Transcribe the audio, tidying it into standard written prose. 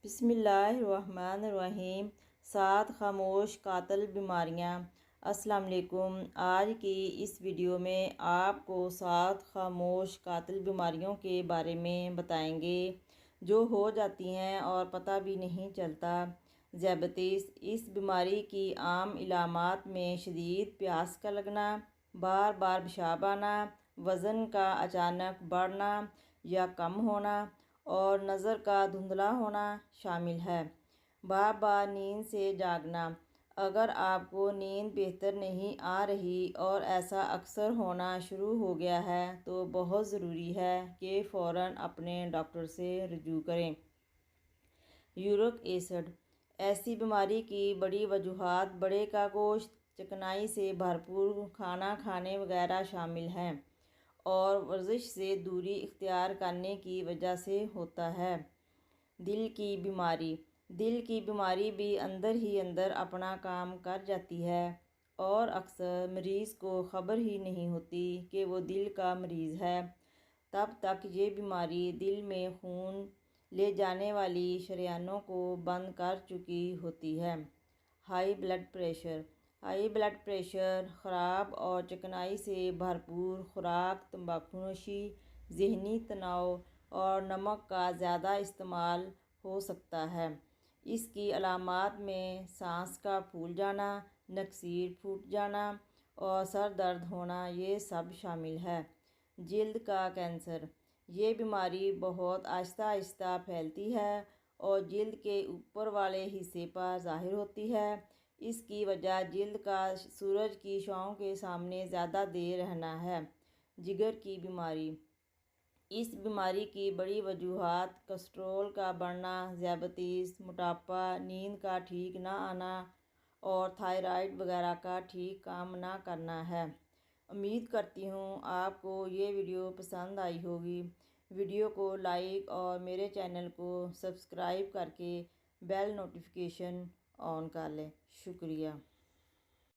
बिस्मिल्लाहिर्रहमानिर्रहीम। 7 खामोश कातिल बीमारियां। अस्सलाम वालेकुम। आज की इस वीडियो में आपको 7 खामोश कातिल बीमारियों के बारे में बताएंगे जो हो जाती हैं और पता भी नहीं चलता। ज़ियाबतीस। इस बीमारी की आम इलामात में शदीद प्यास का लगना, बार बार पेशाब आना, वज़न का अचानक बढ़ना या कम होना और नज़र का धुंधला होना शामिल है। बार बार नींद से जागना। अगर आपको नींद बेहतर नहीं आ रही और ऐसा अक्सर होना शुरू हो गया है तो बहुत ज़रूरी है कि फ़ौरन अपने डॉक्टर से रुजू करें। Uric acid. ऐसी बीमारी की बड़ी वजूहात बड़े का गोश्त, चिकनाई से भरपूर खाना खाने वगैरह शामिल हैं और वर्जिश से दूरी इख्तियार करने की वजह से होता है। दिल की बीमारी। दिल की बीमारी भी अंदर ही अंदर अपना काम कर जाती है और अक्सर मरीज़ को ख़बर ही नहीं होती कि वो दिल का मरीज़ है। तब तक ये बीमारी दिल में खून ले जाने वाली शरियानों को बंद कर चुकी होती है। High blood pressure. High blood pressure ख़राब और चिकनाई से भरपूर खुराक, तंबाकूनोशी, ज़हनी तनाव और नमक का ज़्यादा इस्तेमाल हो सकता है। इसकी अलामात में सांस का फूल जाना, नक्सीर फूट जाना और सर दर्द होना ये सब शामिल है। जिल्द का कैंसर। ये बीमारी बहुत आहिस्ता आहिस्ता फैलती है और जिल्द के ऊपर वाले हिस्से पर ज़ाहिर होती है। इसकी वजह जिल्द का सूरज की छांव के सामने ज़्यादा देर रहना है। जिगर की बीमारी। इस बीमारी की बड़ी वजूहात कोलेस्ट्रॉल का बढ़ना, ज़ियाबतीस, मोटापा, नींद का ठीक ना आना और थायराइड वगैरह का ठीक काम ना करना है। उम्मीद करती हूँ आपको ये वीडियो पसंद आई होगी। वीडियो को लाइक और मेरे चैनल को सब्सक्राइब करके बेल नोटिफिकेशन ऑन कर लें। शुक्रिया।